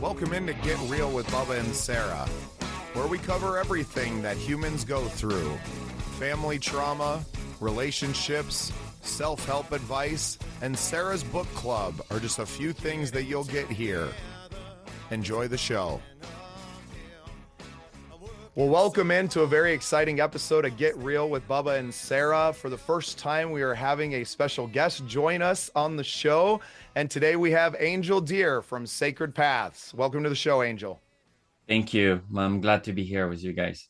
Welcome in to Get Real with Bubba and Sarah, where we cover everything that humans go through. Family trauma, relationships, self-help advice, and Sarah's book club are just a few things that you'll get here. Enjoy the show. Well, welcome into a very exciting episode of Get Real with Bubba and Sarah. For the first time, we are having a special guest join us on the show. And today we have Angell from Sacred Paths. Welcome to the show, Angell. Thank you. I'm glad to be here with you guys.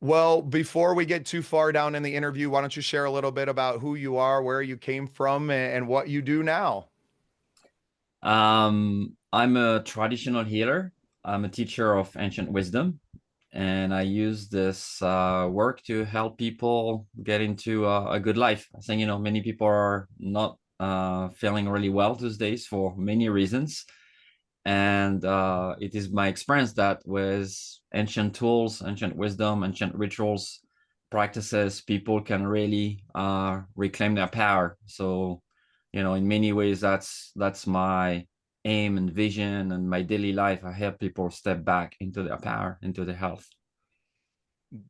Well, before we get too far down in the interview, why don't you share a little bit about who you are, where you came from, and what you do now? I'm a traditional healer. I'm a teacher of ancient wisdom, and I use this work to help people get into a good life. I think, many people are not feeling really well these days for many reasons. And it is my experience that with ancient tools, ancient wisdom, ancient rituals, practices, people can really reclaim their power. So, in many ways, that's my aim and vision and my daily life. I help people step back into their power, into their health.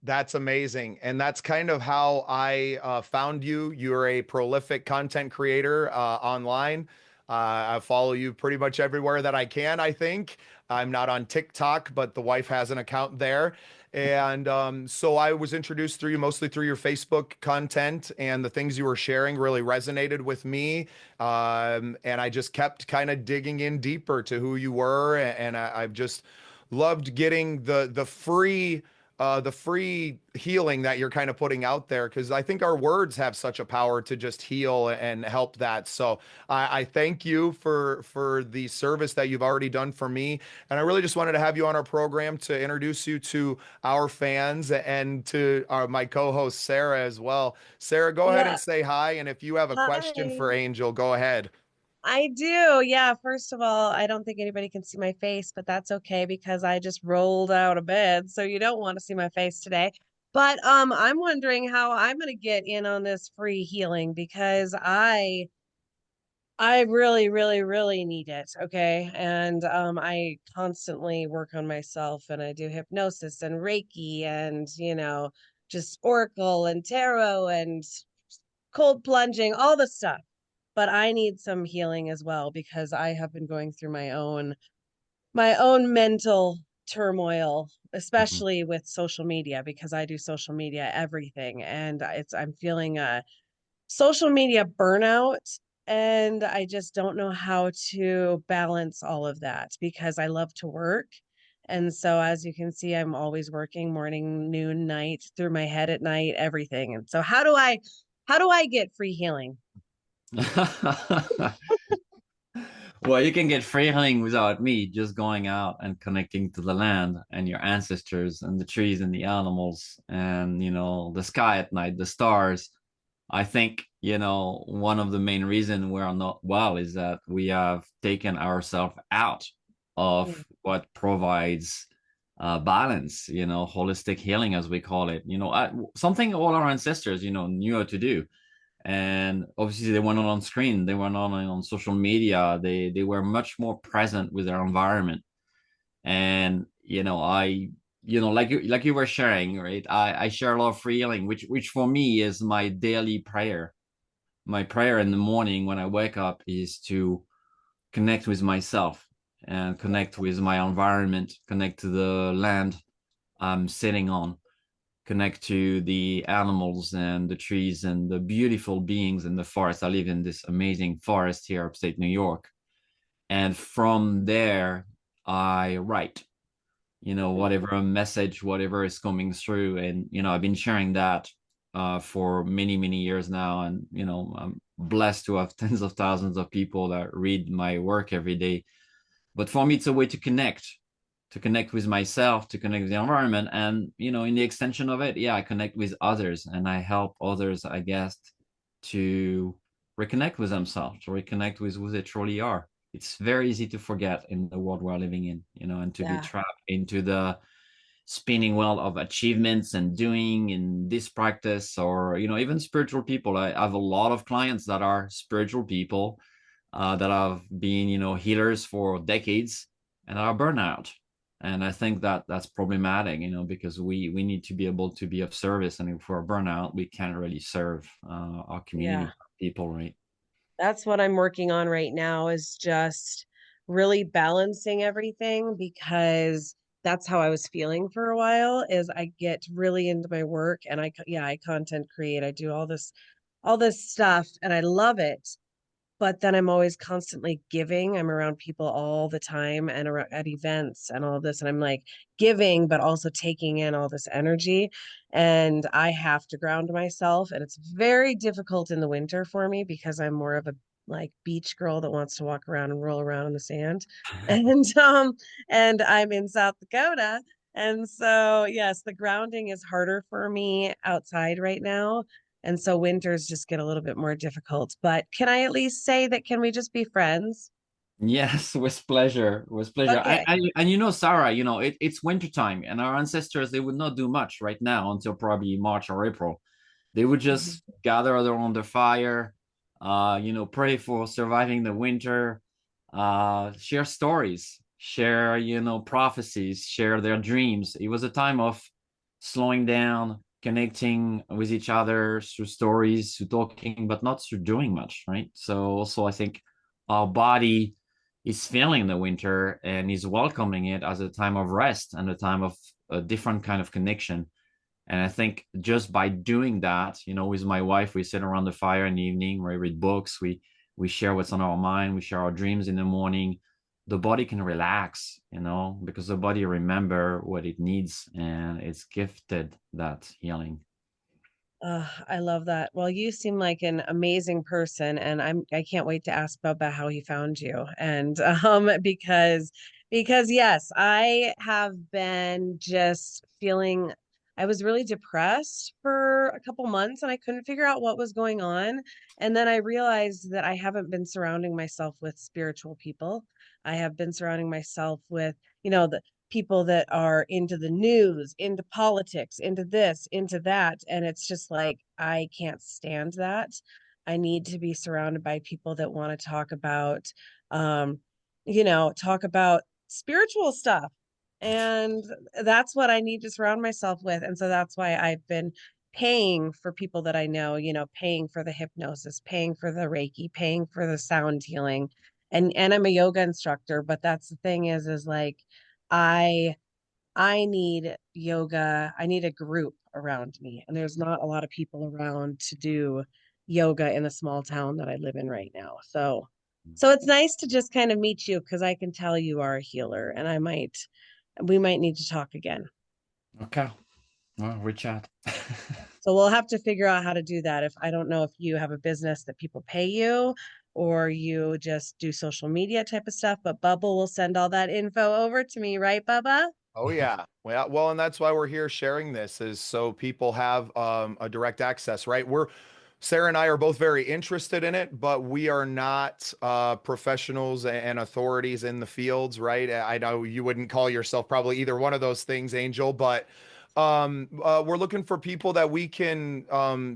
That's amazing. And that's kind of how I found you. You're a prolific content creator online. I follow you pretty much everywhere that I can, I think. I'm not on TikTok, but the wife has an account there. And so I was introduced through you mostly through your Facebook content, and the things you were sharing really resonated with me. And I just kept kind of digging in deeper to who you were. And I've just loved getting the free healing that you're kind of putting out there, because I think our words have such a power to just heal and help that. So I thank you for the service that you've already done for me, and I really just wanted to have you on our program to introduce you to our fans and to my co-host Sarah as well. Sarah, go ahead and Yeah. say hi, and if you have a question Hi. for Angell, go ahead. I do. Yeah. First of all, I don't think anybody can see my face, but that's okay because I just rolled out of bed. So you don't want to see my face today. But I'm wondering how I'm going to get in on this free healing because I really, really, really need it. Okay. And I constantly work on myself and I do hypnosis and Reiki and, just Oracle and tarot and cold plunging, all the stuff. But I need some healing as well because I have been going through my own mental turmoil, Mhm. especially with social media because I do social media everything and I'm feeling a social media burnout and I just don't know how to balance all of that because I love to work. And so as you can see, I'm always working morning, noon, night, through my head at night, everything. And so how do I get free healing? Well, you can get free healing without me, just going out and connecting to the land and your ancestors and the trees and the animals and, the sky at night, the stars. I think, one of the main reasons we're not well is that we have taken ourselves out Mm. of what provides balance, holistic healing, as we call it, something all our ancestors, knew how to do. And obviously they were not on screen, they were not on social media, they were much more present with their environment. And like you were sharing, right? I share a lot of free healing, which for me is my daily prayer. My prayer in the morning when I wake up is to connect with myself and connect with my environment, connect to the land I'm sitting on, connect to the animals and the trees and the beautiful beings in the forest. I live in this amazing forest here upstate New York. And from there, I write, whatever message, whatever is coming through. And, I've been sharing that for many, many years now. And, I'm blessed to have tens of thousands of people that read my work every day. But for me, it's a way to connect with myself, to connect with the environment. And, in the extension of it, yeah, I connect with others and I help others, I guess, to reconnect with themselves, to reconnect with who they truly are. It's very easy to forget in the world we're living in, and to be Yeah. trapped into the spinning wheel of achievements and doing in this practice, or, even spiritual people. I have a lot of clients that are spiritual people, that have been, healers for decades and are burnout. And I think that that's problematic, because we need to be able to be of service. And if we're burnout, we can't really serve our Yeah. community, people, right? That's what I'm working on right now is just really balancing everything because that's how I was feeling for a while is I get really into my work and I content create. I do all this stuff and I love it, but then I'm always constantly giving. I'm around people all the time and around, at events and all of this. And I'm like giving, but also taking in all this energy. And I have to ground myself. And it's very difficult in the winter for me because I'm more of a like beach girl that wants to walk around and roll around in the sand. And I'm in South Dakota. And so yes, the grounding is harder for me outside right now and so winters just get a little bit more difficult. But can I at least say that can we just be friends? Yes, with pleasure, with pleasure. Okay. And Sarah, it's wintertime, and our ancestors, they would not do much right now until probably March or April. They would Mhm. just gather around the fire, pray for surviving the winter, share stories, share, prophecies, share their dreams. It was a time of slowing down, connecting with each other through stories, through talking, but not through doing much, right? So also I think our body is feeling the winter and is welcoming it as a time of rest and a time of a different kind of connection. And I think just by doing that, with my wife, we sit around the fire in the evening, we read books, we share what's on our mind, we share our dreams in the morning. The body can relax, because the body remember what it needs and it's gifted that healing. I love that. Well, you seem like an amazing person, and I can't wait to ask Bubba how he found you. And because yes, I have been just feeling I was really depressed for a couple months and I couldn't figure out what was going on. And then I realized that I haven't been surrounding myself with spiritual people. I have been surrounding myself with, the people that are into the news, into politics, into this, into that. And it's just like, I can't stand that. I need to be surrounded by people that want to um, talk about spiritual stuff. And that's what I need to surround myself with. And so that's why I've been paying for people that I know, paying for the hypnosis, paying for the Reiki, paying for the sound healing. And I'm a yoga instructor, but that's the thing is like I I need yoga. I need a group around me. And there's not a lot of people around to do yoga in the small town that I live in right now. So it's nice to just kind of meet you because I can tell you are a healer and we might need to talk again. Okay. Well, we chat. So we'll have to figure out how to do that. If I don't know if you have a business that people pay you or you just do social media type of stuff, but Bubble will send all that info over to me, right, Bubba? Oh yeah. Well, and that's why we're here sharing this is so people have a direct access, right? Sarah and I are both very interested in it, but we are not professionals and authorities in the fields, right? I know you wouldn't call yourself probably either one of those things, Angel, but we're looking for people that we can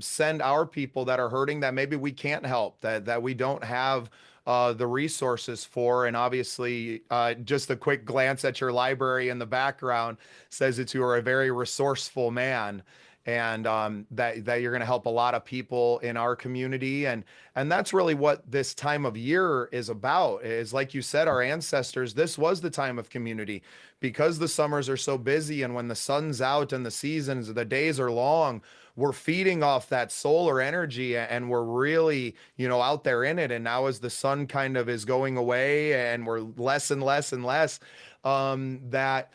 send our people that are hurting that maybe we can't help, that we don't have the resources for. And obviously, just a quick glance at your library in the background says that you are a very resourceful man and that you're going to help a lot of people in our community and that's really what this time of year is about is like you said our ancestors this was the time of community because the summers are so busy and when the sun's out and the days are long we're feeding off that solar energy and we're really out there in it and now as the sun kind of is going away and we're less and less and less that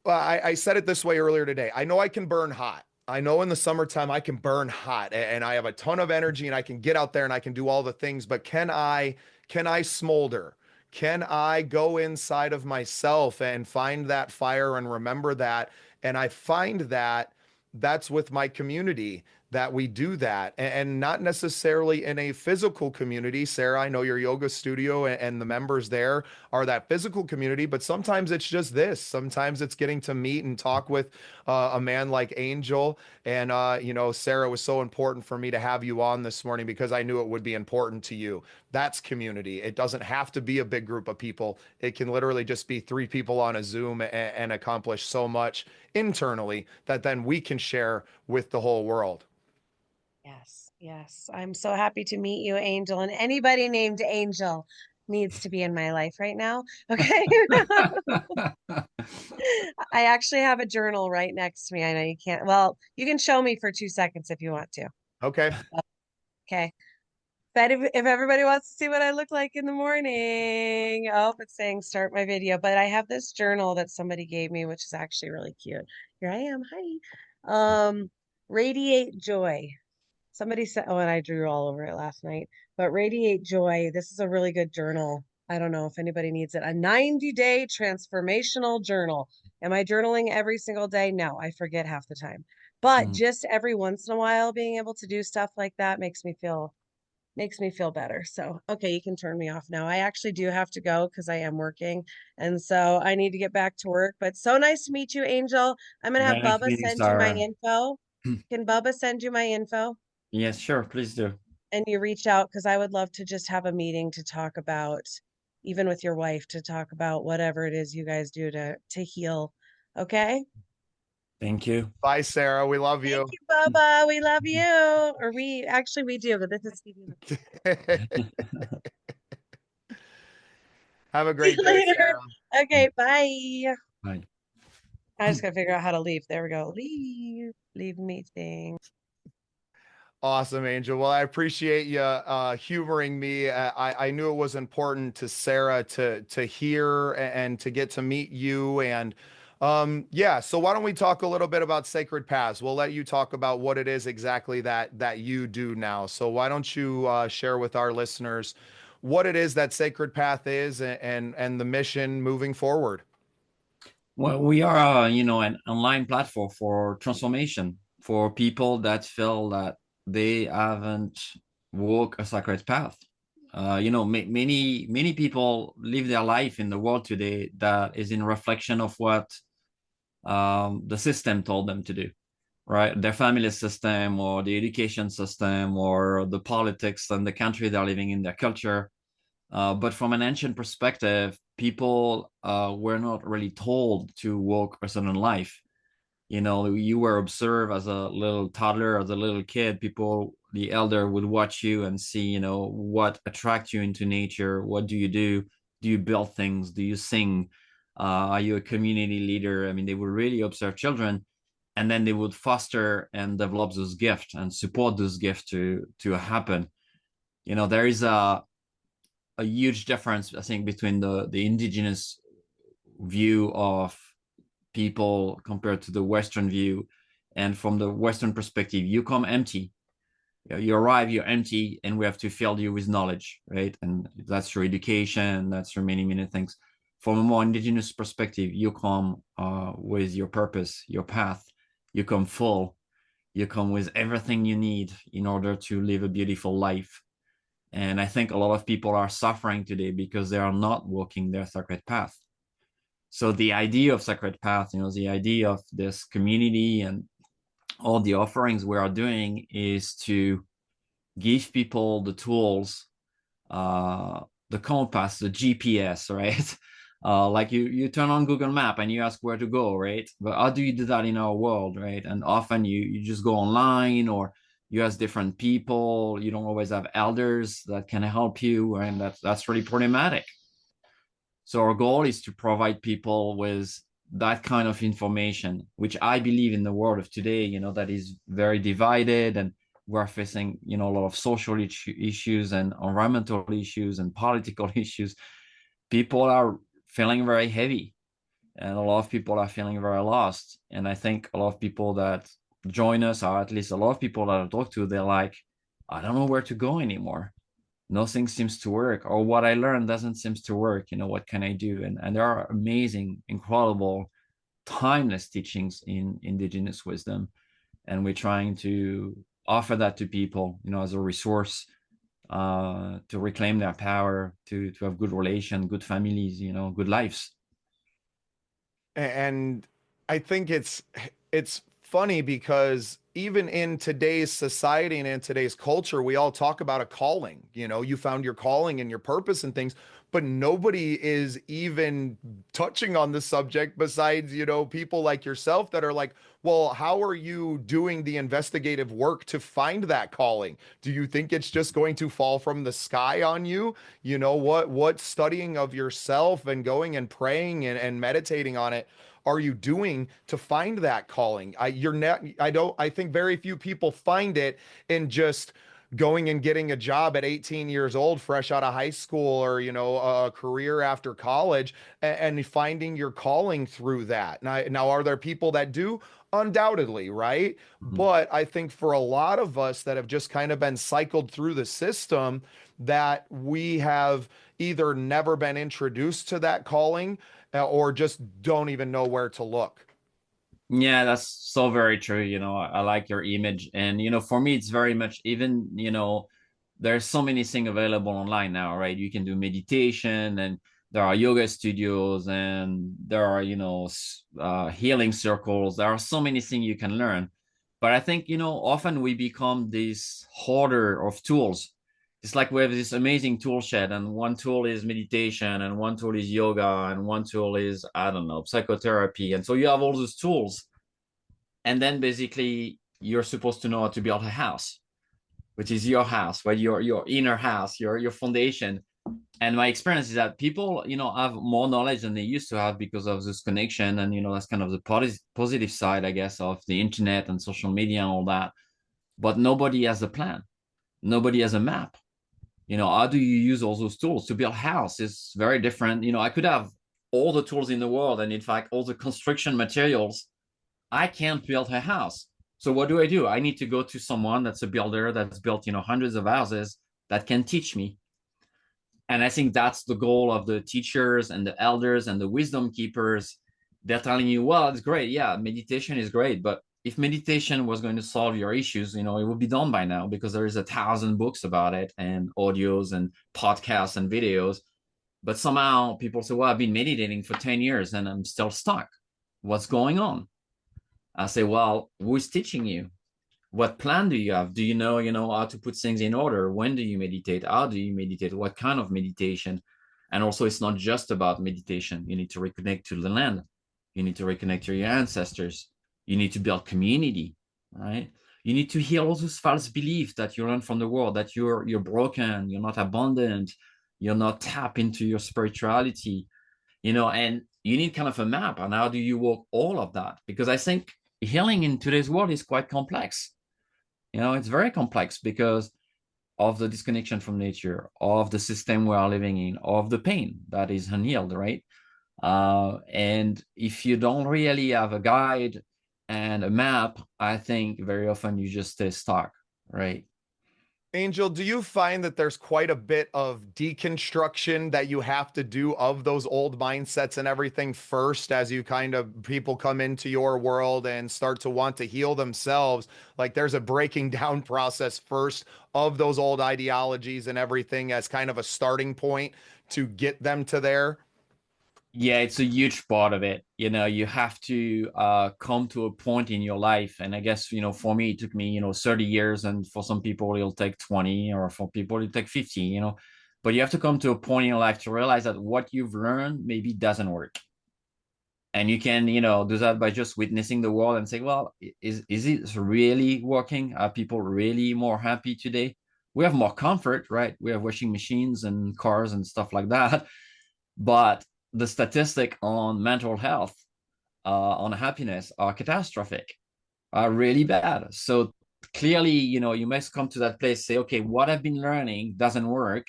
well, I said it this way earlier today. I know I can burn hot. I know in the summertime I can burn hot and I have a ton of energy and I can get out there and I can do all the things, but can I smolder? Can I go inside of myself and find that fire and remember that? And I find that that's with my community that we do that, and not necessarily in a physical community. Sarah, I know your yoga studio and the members there are that physical community, but sometimes it's just this. Sometimes it's getting to meet and talk with a man like Angel. And, Sarah, it was so important for me to have you on this morning because I knew it would be important to you. That's community. It doesn't have to be a big group of people. It can literally just be three people on a Zoom and accomplish so much internally that then we can share with the whole world. Yes, yes. I'm so happy to meet you, Angel. And anybody named Angel needs to be in my life right now. Okay. I actually have a journal right next to me. I know you can't. Well, you can show me for 2 seconds if you want to. Okay. Okay. But if everybody wants to see what I look like in the morning, oh, it's saying start my video. But I have this journal that somebody gave me, which is actually really cute. Here I am. Hi. Radiate joy. Somebody said, oh, and I drew all over it last night. But Radiate Joy, this is a really good journal. I don't know if anybody needs it. A 90-day transformational journal. Am I journaling every single day? No, I forget half the time. But Mm. just every once in a while, being able to do stuff like that makes me feel better. So, okay, you can turn me off now. I actually do have to go because I am working. And so I need to get back to work. But so nice to meet you, Angel. I'm going to have Very nice Bubba meeting, send you my Sarah. info. Can Bubba send you my info? Yes, sure, please do. And you reach out because I would love to just have a meeting to talk about, even with your wife, to talk about whatever it is you guys do to heal. Okay? Thank you. Bye, Sarah. We love Thank you. you, Bubba. We love you. Or we do, but this is Stevie. Have a See great you day, later. Sarah. Okay, bye. Bye. I just gotta figure out how to leave. There we go. Leave meeting. Awesome, Angel. Well, I appreciate you humoring me. I knew it was important to Sarah to hear and to get to meet you. And yeah, so why don't we talk a little bit about Sacred Paths? We'll let you talk about what it is exactly that you do now. So why don't you share with our listeners what it is that Sacred Path is and the mission moving forward? Well, we are, an online platform for transformation for people that feel that they haven't walked a sacred path. Many people live their life in the world today that is in reflection of what the system told them to do, right? Their family system or the education system or the politics and the country they're living in, their culture. But from an ancient perspective, people were not really told to walk a certain life. You were observed as a little toddler, as a little kid. The elder would watch you and see, what attracts you into nature. What do you do? Do you build things? Do you sing? Are you a community leader? I mean, they would really observe children, and then they would foster and develop those gifts and support those gifts to happen. There is a huge difference, I think, between the indigenous view of people compared to the Western view. And from the Western perspective, you come empty. You arrive, you're empty, and we have to fill you with knowledge, right? And that's through education, that's through many, many things. From a more indigenous perspective, you come with your purpose, your path. You come full. You come with everything you need in order to live a beautiful life. And I think a lot of people are suffering today because they are not walking their sacred path. So the idea of sacred path, the idea of this community and all the offerings we are doing is to give people the tools, the compass, the GPS, right? Like you turn on Google Map and you ask where to go, right? But how do you do that in our world, right? And often you just go online or you ask different people. You don't always have elders that can help you, and that's really problematic. So our goal is to provide people with that kind of information, which I believe in the world of today, that is very divided, and we're facing, a lot of social issues and environmental issues and political issues. People are feeling very heavy, and a lot of people are feeling very lost. And I think a lot of people that join us, or at least a lot of people that I talk to, they're like, I don't know where to go anymore. Nothing seems to work, or what I learned doesn't seem to work. What can I do? And there are amazing, incredible, timeless teachings in indigenous wisdom, and we're trying to offer that to people, as a resource, to reclaim their power, to have good relation, good families, good lives. And I think it's funny because even in today's society and in today's culture, we all talk about a calling. You found your calling and your purpose and things, but nobody is even touching on the subject besides, people like yourself that are like, well, how are you doing the investigative work to find that calling? Do you think it's just going to fall from the sky on you? What studying of yourself and going and praying and meditating on it are you doing to find that calling? I think very few people find it in just going and getting a job at 18 years old, fresh out of high school, or, a career after college, and finding your calling through that. Now, are there people that do? Undoubtedly, right? Mhm. But I think for a lot of us that have just kind of been cycled through the system, that we have either never been introduced to that calling, or just don't even know where to look. Yeah, that's so very true. I like your image. And, for me, it's very much even, there's so many things available online now, right? You can do meditation, and there are yoga studios, and there are, healing circles. There are so many things you can learn. But I think, often we become this hoarder of tools. It's like we have this amazing tool shed, and one tool is meditation, and one tool is yoga, and one tool is, I don't know, psychotherapy. And so you have all those tools. And then basically you're supposed to know how to build a house, which is your house, right? Your inner house, your foundation. And my experience is that people, have more knowledge than they used to have because of this connection. And, that's kind of the positive side, I guess, of the internet and social media and all that. But nobody has a plan. Nobody has a map. How do you use all those tools to build a house? It's very different. I could have all the tools in the world, and in fact, all the construction materials. I can't build a house. So what do? I need to go to someone that's a builder that's built, hundreds of houses that can teach me. And I think that's the goal of the teachers and the elders and the wisdom keepers. They're telling you, well, it's great. Yeah, meditation is great. But if meditation was going to solve your issues, it would be done by now, because there is 1,000 books about it, and audios and podcasts and videos. But somehow people say, well, I've been meditating for 10 years and I'm still stuck. What's going on? I say, well, who's teaching you? What plan do you have? Do you know how to put things in order? When do you meditate? How do you meditate? What kind of meditation? And also, it's not just about meditation. You need to reconnect to the land. You need to reconnect to your ancestors. You need to build community, right? You need to heal all those false beliefs that you learn from the world, that you're broken, you're not abundant, you're not tapped into your spirituality, and you need kind of a map on how do you walk all of that, because I think healing in today's world is quite complex. It's very complex because of the disconnection from nature, of the system we are living in, of the pain that is unhealed, right? And if you don't really have a guide and a map, I think very often you just stay stuck, right? Angel, do you find that there's quite a bit of deconstruction that you have to do of those old mindsets and everything first as you kind of people come into your world and start to want to heal themselves? Like there's a breaking down process first of those old ideologies and everything as kind of a starting point to get them to there? Yeah, it's a huge part of it. You have to come to a point in your life. And I guess, for me, it took me, 30 years. And for some people, it'll take 20, or for people, it'll take 50. But you have to come to a point in your life to realize that what you've learned maybe doesn't work. And you can, do that by just witnessing the world and say, well, is it really working? Are people really more happy today? We have more comfort, right? We have washing machines and cars and stuff like that. But the statistic on mental health, on happiness, are catastrophic, are really bad. So clearly, you must come to that place, say, okay, what I've been learning doesn't work.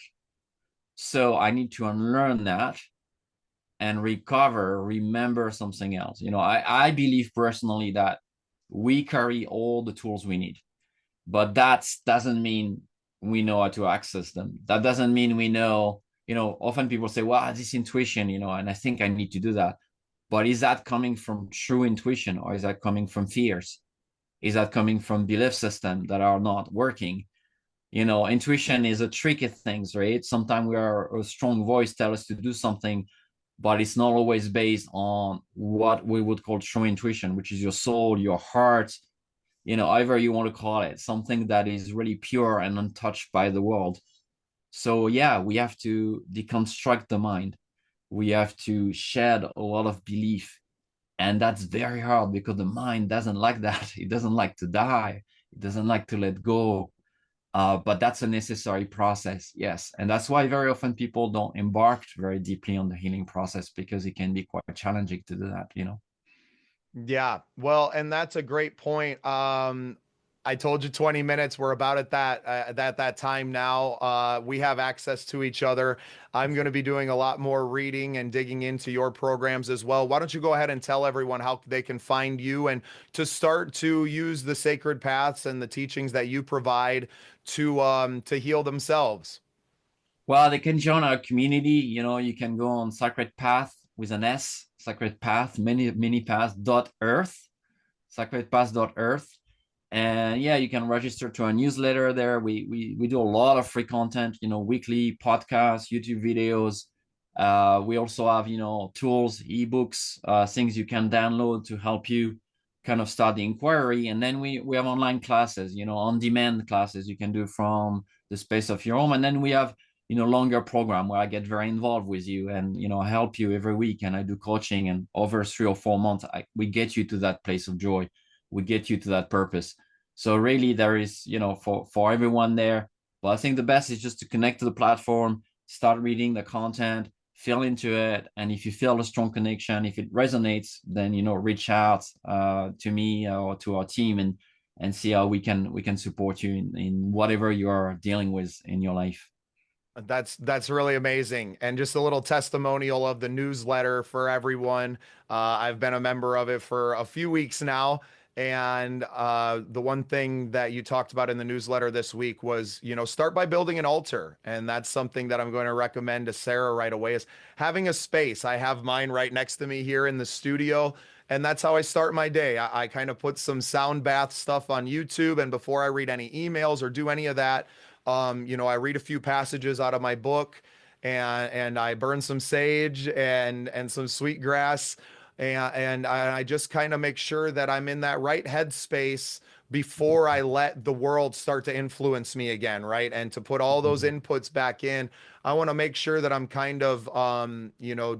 So I need to unlearn that and remember something else. I believe personally that we carry all the tools we need, but that doesn't mean we know how to access them. That doesn't mean we know, often people say, well, this intuition, and I think I need to do that. But is that coming from true intuition, or is that coming from fears? Is that coming from belief systems that are not working? Intuition is a tricky thing, right? Sometimes a strong voice tells us to do something, but it's not always based on what we would call true intuition, which is your soul, your heart, however you want to call it, something that is really pure and untouched by the world. So yeah, we have to deconstruct the mind. We have to shed a lot of belief. And that's very hard because the mind doesn't like that. It doesn't like to die. It doesn't like to let go. But that's a necessary process, yes. And that's why very often people don't embark very deeply on the healing process, because it can be quite challenging to do that. Yeah. Well, and that's a great point. I told you 20 minutes. We're about at that time now. We have access to each other. I'm going to be doing a lot more reading and digging into your programs as well. Why don't you go ahead and tell everyone how they can find you and to start to use the sacred paths and the teachings that you provide to heal themselves? Well, they can join our community. You can go on Sacred Path with an S, Sacred Path, many paths.earth, sacredpath.earth. And yeah, you can register to our newsletter there. We do a lot of free content, weekly podcasts, YouTube videos. We also have, tools, ebooks, things you can download to help you kind of start the inquiry. And then we have online classes, on-demand classes you can do from the space of your home. And then we have, longer program where I get very involved with you and, I help you every week, and I do coaching, and over 3 or 4 months, we get you to that place of joy. We get you to that purpose. So really there is, for everyone there. But I think the best is just to connect to the platform, start reading the content, feel into it. And if you feel a strong connection, if it resonates, then, reach out to me or to our team and see how we can support you in whatever you are dealing with in your life. That's really amazing. And just a little testimonial of the newsletter for everyone. I've been a member of it for a few weeks now. And the one thing that you talked about in the newsletter this week was, start by building an altar. And that's something that I'm going to recommend to Sarah right away, is having a space. I have mine right next to me here in the studio. And that's how I start my day. I kind of put some sound bath stuff on YouTube. And before I read any emails or do any of that, I read a few passages out of my book, and I burn some sage and some sweetgrass, and I just kind of make sure that I'm in that right headspace before I let the world start to influence me again, right? And to put all those inputs back in, I want to make sure that I'm kind of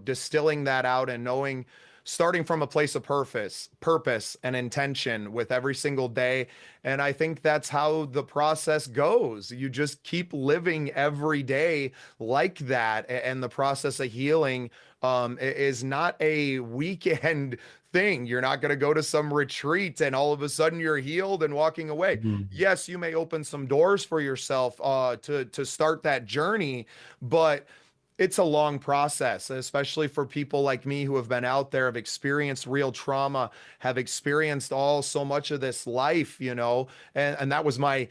distilling that out and knowing, starting from a place of purpose and intention with every single day. And I think that's how the process goes. You just keep living every day like that. And the process of healing is not a weekend thing. You're not going to go to some retreat and all of a sudden you're healed and walking away. Mhm. Yes, you may open some doors for yourself to start that journey, but it's a long process, especially for people like me who have been out there, have experienced real trauma, have experienced so much of this life, and that was my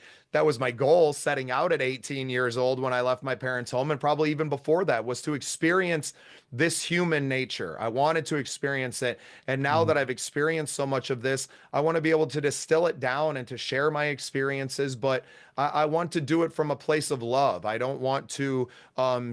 goal setting out at 18 years old when I left my parents' home, and probably even before that, was to experience this human nature. I wanted to experience it. And now that I've experienced so much of this, I want to be able to distill it down and to share my experiences, but I want to do it from a place of love. I don't want to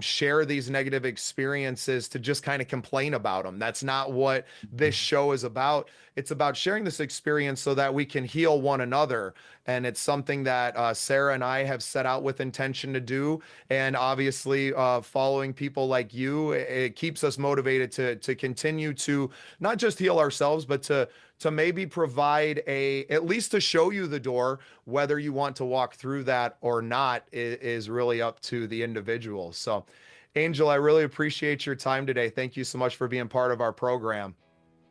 share these negative experiences to just kind of complain about them. That's not what this show is about. It's about sharing this experience so that we can heal one another. And it's something that Sarah and I have set out with intention to do. And obviously, following people like you, it keeps us motivated to continue to not just heal ourselves, but to maybe provide at least to show you the door. Whether you want to walk through that or not is really up to the individual. So, Angell, I really appreciate your time today. Thank you so much for being part of our program.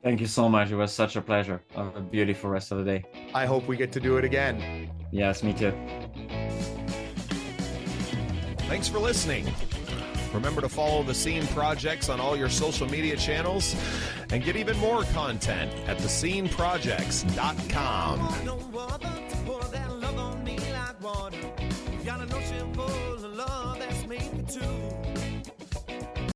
Thank you so much. It was such a pleasure. Have a beautiful rest of the day. I hope we get to do it again. Yes, me too. Thanks for listening. Remember to follow the Scene Projects on all your social media channels and get even more content at thesceneprojects.com.